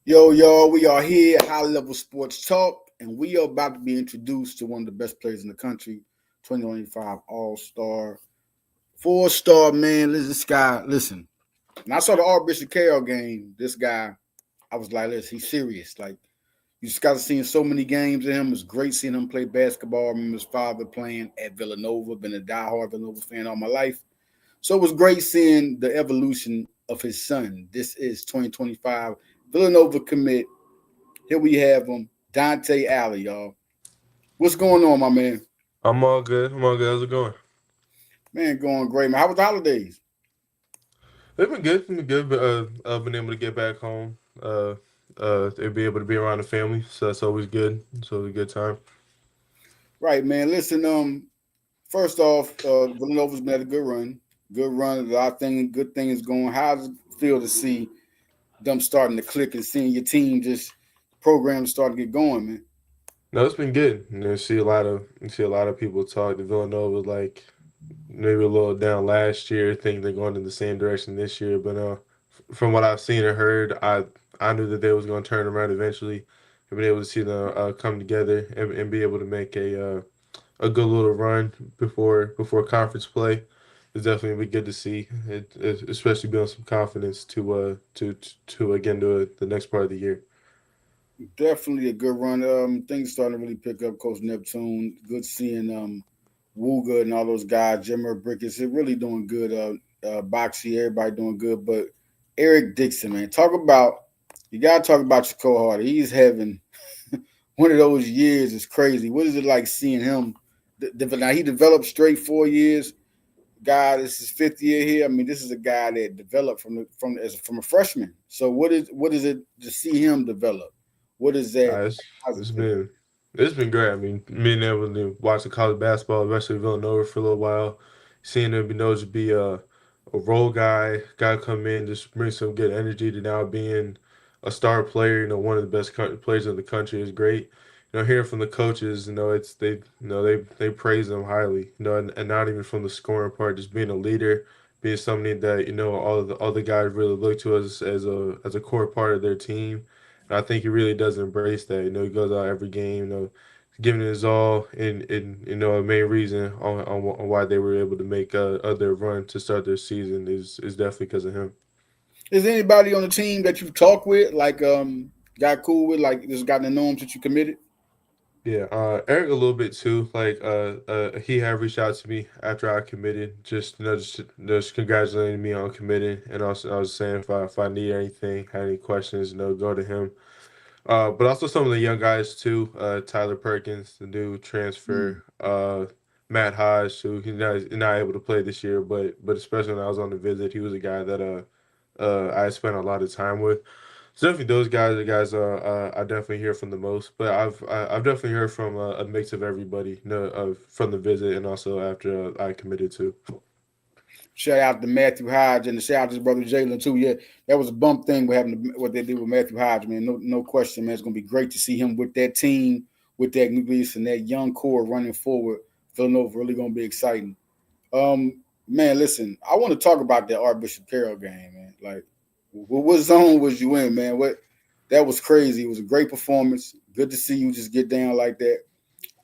Yo, y'all, we are here at High Level Sports Talk, and we are about to be introduced to one of the best players in the country, 2025 All-Star, 4-star, man. This guy, listen, when I saw the Archbishop Carroll game, this guy, I was like, listen, he's serious. Like, you just got to see so many games of him. It was great seeing him play basketball. I remember his father playing at Villanova. Been a diehard Villanova fan all my life. So it was great seeing the evolution of his son. This is 2025 Villanova commit. Here we have him, Dante Allen, y'all. What's going on, my man? I'm all good. I'm all good. How's it going? Man, going great, man. How was the holidays? They've been good. Been good. But I've been able to get back home. And be able to be around the family. So that's always good. It's always a good time. Right, man. Listen, first off, Villanova's been at a good run. Good run. A lot of things, good things going. How does it feel to see them starting to click and seeing your team just program start to get going, man? No, it's been good. You see a lot of people talk to Villanova like maybe a little down last year. Think they're going in the same direction this year. But from what I've seen and heard, I knew that they was going to turn around eventually. I've been able to see them come together and be able to make a good little run before conference play. It's definitely be good to see, especially build some confidence to again do it the next part of the year. Definitely a good run. Things starting to really pick up. Coach Neptune, good seeing Wooga and all those guys. Jimmer Brickets, they're really doing good. Boxy, everybody doing good. But Eric Dixon, man, you gotta talk about your cohort. He's having one of those years. It's crazy. What is it like seeing him? Now he developed straight 4 years. Guy, this is fifth year here. I mean, this is a guy that developed from a freshman. So what is it to see him develop? What is that? Uh, it's How's it it's feel? been it's been great. I mean, being able to watch the college basketball, especially Villanova for a little while, seeing him be known to be a role guy come in, just bring some good energy to now being a star player. One of the best players in the country is great. Hearing from the coaches, it's they praise him highly. And not even from the scoring part, just being a leader, being somebody that all the guys really look to as a core part of their team. And I think he really does embrace that. He goes out every game, giving it his all. And a main reason on why they were able to make their run to start their season is definitely because of him. Is there anybody on the team that you've talked with, like got cool with, like just gotten to know him since you committed? Yeah, Eric a little bit too. Like, he had reached out to me after I committed, just congratulating me on committing, and also I was saying if I need anything, had any questions, go to him. But also some of the young guys too. Tyler Perkins, the new Mm. transfer. Matt Hodge, who he's not able to play this year, but especially when I was on the visit, he was a guy that I spent a lot of time with. So definitely those guys, the guys I definitely hear from the most. But I've definitely heard from a mix of everybody, from the visit and also after I committed to. Shout out to Matthew Hodge and shout out to his brother Jalen too. Yeah, that was a bump thing with having what they did with Matthew Hodge, man. No question, man. It's gonna be great to see him with that team, with that nucleus and that young core running forward. Villanova really gonna be exciting. Man, listen, I want to talk about that Archbishop Carroll game, man. Like, what zone was you in, man? What that was crazy. It was a great performance. Good to see you just get down like that.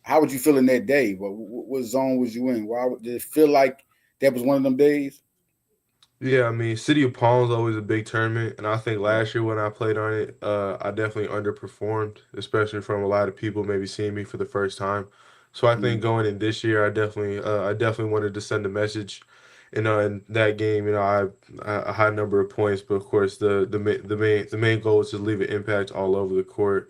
How would you feel in that day? What zone was you in? Why did it feel like that was one of them days? Yeah, I mean, City of Palms is always a big tournament, and I think Right. last year when I played on it, I definitely underperformed, especially from a lot of people maybe seeing me for the first time. So I think Mm. going in this year, I definitely wanted to send a message. In that game, I a high number of points, but of course the main goal is to leave an impact all over the court.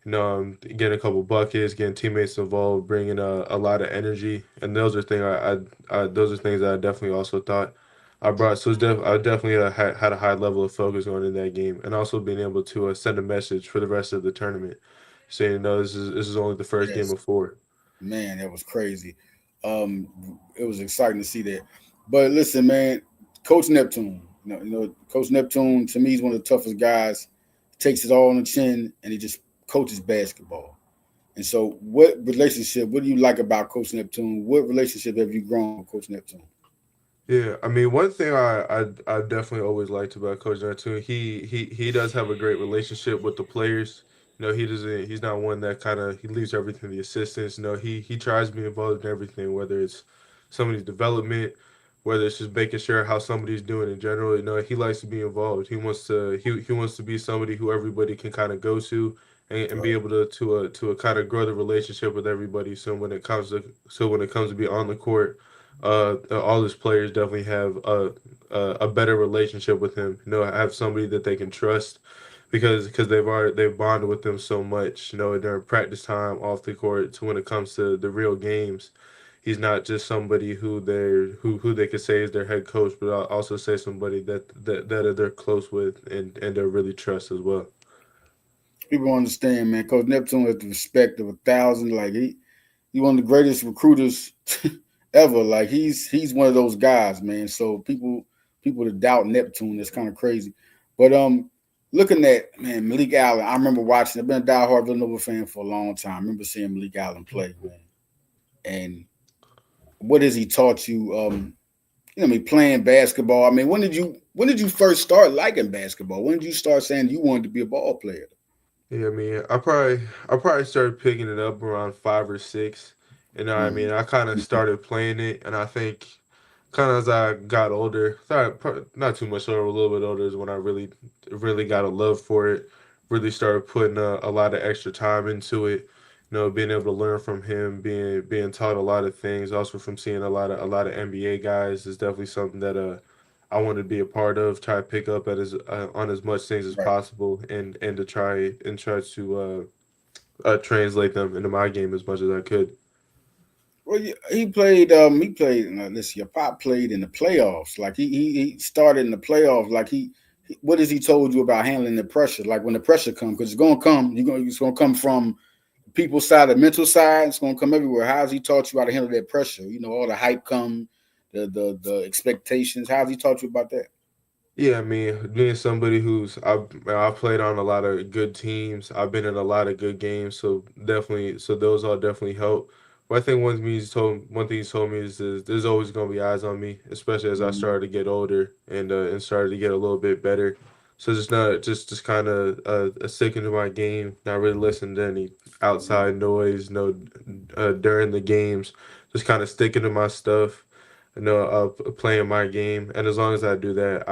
Getting a couple buckets, getting teammates involved, bringing a lot of energy, and those are things that I definitely also thought I brought. So I definitely had a high level of focus going in that game, and also being able to send a message for the rest of the tournament, saying no, this is only the first game Yes, of four. man, that was crazy. Um, it was exciting to see that. But listen, man, Coach Neptune, Coach Neptune to me is one of the toughest guys. Takes it all on the chin, and he just coaches basketball. And so, what relationship? What do you like about Coach Neptune? What relationship have you grown with Coach Neptune? Yeah, I mean, one thing I definitely always liked about Coach Dante, he does have a great relationship with the players. He doesn't. He's not one that kind of he leaves everything to the assistants. He tries to be involved in everything, whether it's somebody's development, whether it's just making sure how somebody's doing in general. He likes to be involved. He wants to be somebody who everybody can kind of go to and be Right. able to kind of grow the relationship with everybody. So when it comes to be on the court all his players definitely have a better relationship with him. Have somebody that they can trust because they've bonded with them so much. During practice time, off the court, to when it comes to the real games, he's not just somebody who they could say is their head coach, but I'll also say somebody that they're close with and they really trust as well. People understand, man. Coach Neptune has the respect of 1,000. Like he's one of the greatest recruiters ever. Like he's one of those guys, man. So people that doubt Neptune is kind of crazy. But looking at man Malik Allen, I remember watching. I've been a diehard Villanova fan for a long time. I remember seeing Malik Allen play, man. And what has he taught you? I mean, playing basketball. I mean, when did you first start liking basketball? When did you start saying you wanted to be a ball player? Yeah, I mean, I probably started picking it up around 5 or 6. I Mm-hmm. mean, I kind of started playing it, and I think kind of as I got older, not too much older, a little bit older is when I really got a love for it. Really started putting a lot of extra time into it. Being able to learn from him, being taught a lot of things, also from seeing a lot of NBA guys is definitely something that I want to be a part of. Try to pick up at on as much things as Right. possible, and to try to translate them into my game as much as I could. Well, he played. He played. Let's see. Your pop played in the playoffs. Like he started in the playoffs. Like what has he told you about handling the pressure? Like when the pressure comes, because it's gonna come. It's gonna come from people's side, the mental side. It's gonna come everywhere. How has he taught you how to handle that pressure? All the hype come, the expectations. How has he taught you about that? Yeah, I mean, being somebody I've played on a lot of good teams, I've been in a lot of good games, so those all definitely help. But I think one thing he's told me is there's always gonna be eyes on me, especially as I Mm-hmm. started to get older and started to get a little bit better. So just not just kind of sticking to my game, not really listening to any outside noise, during the games, just kind of sticking to my stuff, playing my game, and as long as I do that,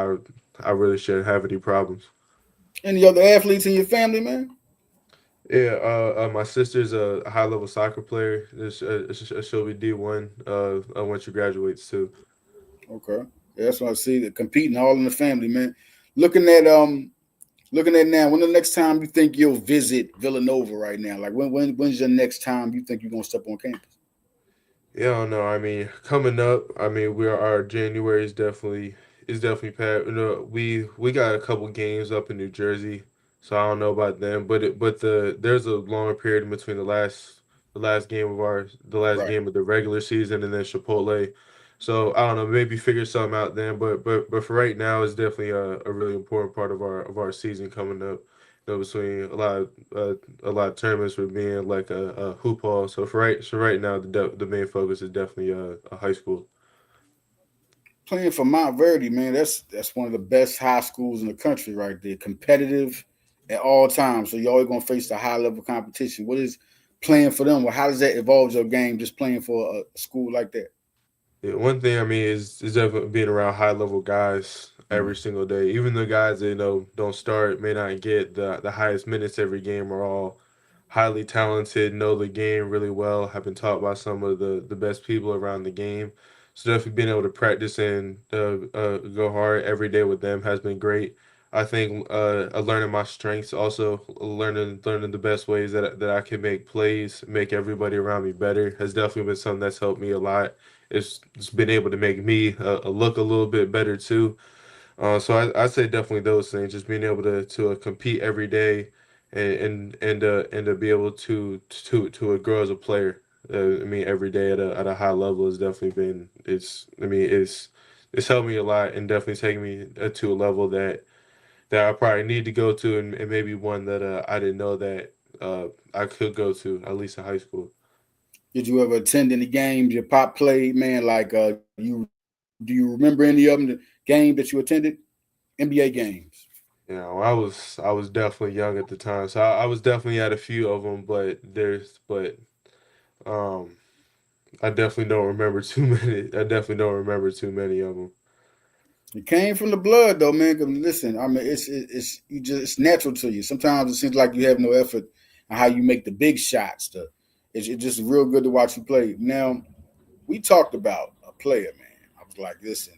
I really shouldn't have any problems. Any other athletes in your family, man? Yeah, my sister's a high level soccer player. She'll be D1 when she graduates too. Okay, yeah, that's what I see. The competing all in the family, man. Looking at um, looking at now. When the next time you think you'll visit Villanova? Right now, like when's your next time you think you're gonna step on campus? Yeah, I don't know. I mean, coming up, I mean, our January is definitely packed. We got a couple games up in New Jersey, so I don't know about them. There's a long period in between the last Right. game of the regular season and then Chipotle. So I don't know, maybe figure something out then. But for right now, it's definitely a really important part of our season coming up. Between a lot of tournaments with being like a hoop hall. So right now the main focus is definitely a high school. Playing for Montverde, man, that's one of the best high schools in the country, right there. Competitive at all times, so you're always gonna face the high level competition. What is playing for them? Well, how does that evolve your game? Just playing for a school like that. Yeah, one thing I mean is definitely being around high level guys Mm. every single day. Even the guys that don't start, may not get the highest minutes every game, are all highly talented, know the game really well, have been taught by some of the best people around the game. So definitely being able to practice and go hard every day with them has been great. I think learning my strengths, also learning the best ways that I can make plays, make everybody around me better, has definitely been something that's helped me a lot. It's been able to make me look a little bit better too. So I say definitely those things, just being able to compete every day and to be able to grow as a player. I mean, every day at a high level has definitely been it's helped me a lot and definitely taken me to a level that I probably need to go to, and maybe one that I didn't know that I could go to at least in high school. Did you ever attend any games your pop played, man? Like, you do you remember any of them? The game that you attended, NBA games. You know, I was definitely young at the time, so I was definitely at a few of them, but um, I definitely don't remember too many. I definitely don't remember too many of them. It came from the blood, though, man. 'Cause listen, I mean, it's you just it's natural to you. Sometimes it seems like you have no effort on how you make the big shots. It's just real good to watch you play. Now we talked about a player, man. I was like, listen,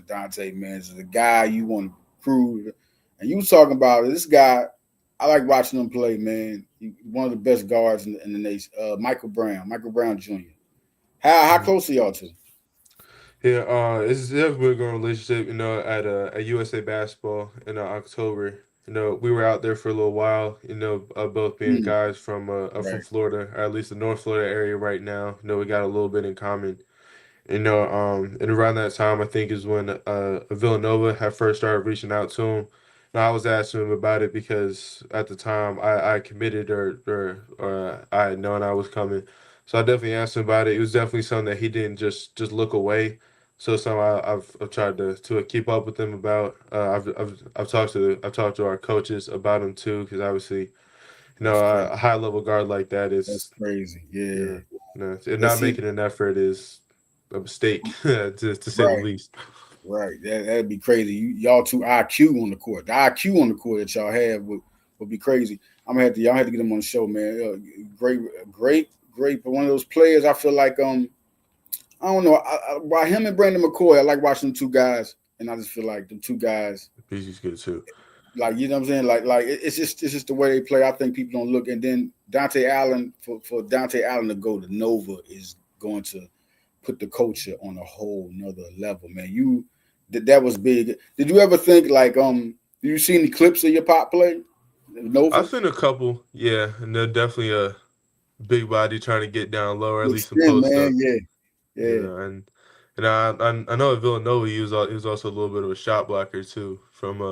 Dante, man, this is a guy you want to prove. And you was talking about this guy. I like watching him play, man. One of the best guards in the nation, Michael Brown Jr. How Mhm. close are y'all to? Yeah, it's definitely a good relationship. You know, at USA basketball in October. You know, we were out there for a little while. You know, both being Mm, guys from right, Florida, or at least the North Florida area right now. You know, we got a little bit in common. You know, and around that time, I think is when Villanova had first started reaching out to him. And I was asking him about it because at the time I committed or I had known I was coming. So I definitely asked him about it. It was definitely something that he didn't just look away. So something I've tried to keep up with him about. I've talked to our coaches about him too because obviously you know that's crazy. a high level guard like that That's is crazy. Yeah. yeah, no, and Let's not see. making an effort is a mistake, to say the Right. least. Right. That'd be crazy. Y'all two IQ on the court. The IQ on the court that y'all have would be crazy. Y'all have to get him on the show, man. Great, great. But one of those players, I feel like I don't know. By him and Brandon McCoy, I like watching them two guys, and I just feel like the two guys, PG's good too. like you know what I'm saying, it's just the way they play. I think people don't look, and then Dante Allen for Dante Allen to go to Nova is going to put the culture on a whole nother level, man. That was big. Did you ever think like you seen the clips of your pop play, Nova? I've seen a couple, yeah, and they're definitely a big body trying to get down low, or at Big least some spin, post man. up. Yeah, You yeah, know, and I know at Villanova he was also a little bit of a shot blocker too,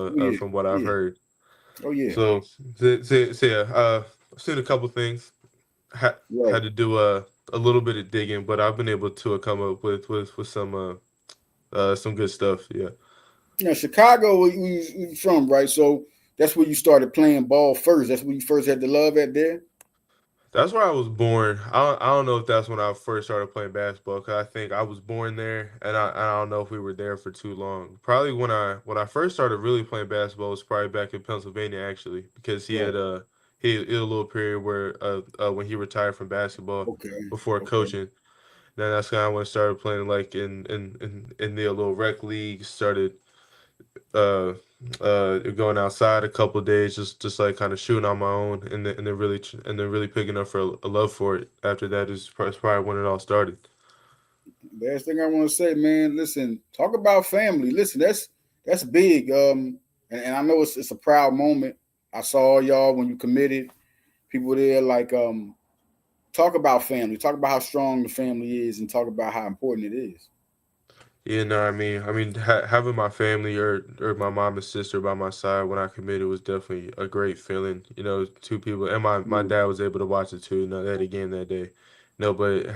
oh yeah, from what I've yeah, heard. oh yeah. So yeah, I've seen a couple things. Right. Had to do a little bit of digging, but I've been able to come up with some good stuff. Yeah. Now Chicago, where you from, right? So that's where you started playing ball first. That's where you first had the love at there. That's where I was born. I don't know if that's when I first started playing basketball. Cause I think I was born there, and I don't know if we were there for too long. Probably when I first started really playing basketball was probably back in Pennsylvania actually, because Right. he had a little period where when he retired from basketball Okay. before Okay. coaching. Then that's kind of when I started playing like in the little rec league. Started uh going outside a couple days, just like kind of shooting on my own, and then really picking up for a love for it after that is probably when it all started. Last thing I want to say, man. Listen, talk about family. Listen, that's big. And I know it's a proud moment. I saw y'all when you committed. People there, like talk about family. Talk about how strong the family is, and talk about how important it is. Yeah, no, having my family or my mom and sister by my side when I committed was definitely a great feeling. You know, two people, and my Yeah. dad was able to watch it too. You know, they had a game that day. No, but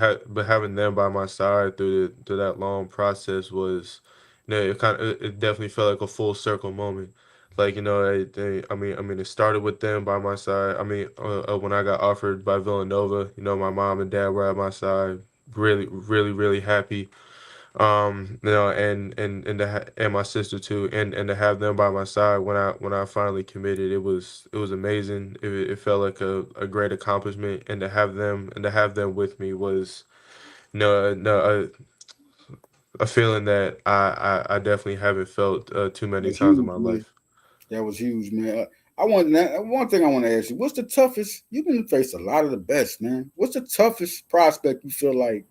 having them by my side through that long process was, you know, it definitely felt like a full circle moment. Like you know, it started with them by my side. When I got offered by Villanova, you know, my mom and dad were at my side, really happy, you know, and my sister too, and to have them by my side when I finally committed, it was amazing. It felt like a great accomplishment, and to have them with me was no a feeling that I definitely haven't felt too many That's times in huge, my man. life. That was huge, man. I want that. One thing I want to ask you: what's the toughest? You've been faced a lot of the best, man. What's the toughest prospect you feel like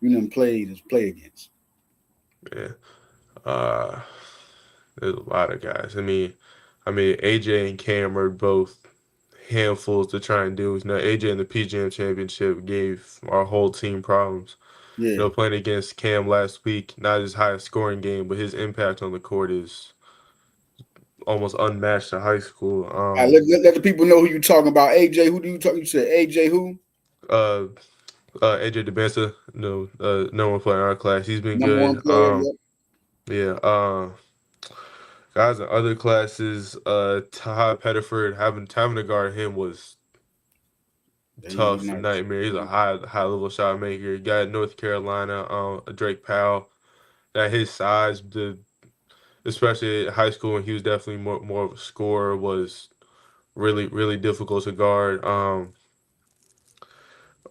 you done play against? Yeah, uh, there's a lot of guys. AJ and Cam are both handfuls to try and do. You know, AJ in the PGM championship gave our whole team problems. Yeah, You know, playing against Cam last week, not his highest scoring game, but his impact on the court is almost unmatched in high school. All right, let the people know who you talking about. AJ, who do you talk? You said AJ who? Uh, AJ DeBensa, number one player in our class. He's been Number one good. player. Yep. Yeah. Guys in other classes, Todd Pettiford, having to guard him was Yeah, he tough, nice. nightmare. He's a high level shot maker. You got North Carolina, Drake Powell. At his size, especially at high school when he was definitely more of a scorer, was really difficult to guard.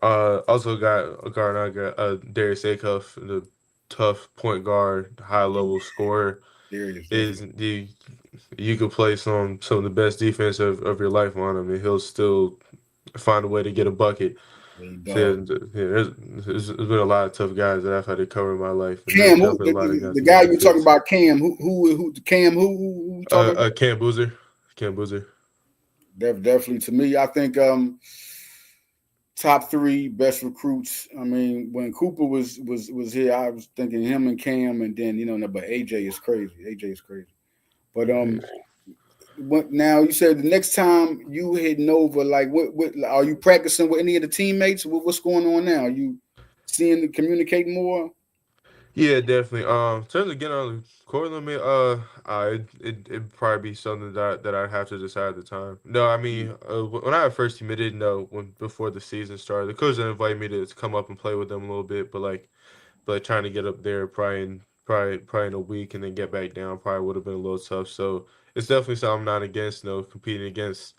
Also got a guard. I got Darius Acuff, the tough point guard, high Yeah, level scorer. Darius Is definitely. you could play some of the best defense of your life on him, and he'll still find a way to get a bucket. Yeah, he So, dog. yeah, there's been a lot of tough guys that I've had to cover in my life, and there's Cam, who definitely a lot of guys the who got guy their you talking fits. about? Cam, who Cam, who you talking about? Cam Boozer, Cam Boozer. Definitely to me, I think top three best recruits. I mean, when Cooper was here, I was thinking him and Cam, and then but AJ is crazy. AJ is crazy. But now you said the next time you heading over, like what are you practicing with any of the teammates? What's going on now? Are you seeing communicating more? Yeah, definitely. In terms of getting on the court limit, it'd probably be something that I'd have to decide at the time. No, I mean, when I first committed, no, when before the season started, the coach didn't invite me to come up and play with them a little bit, but trying to get up there probably in a week and then get back down probably would have been a little tough. So it's definitely something I'm not against. Competing against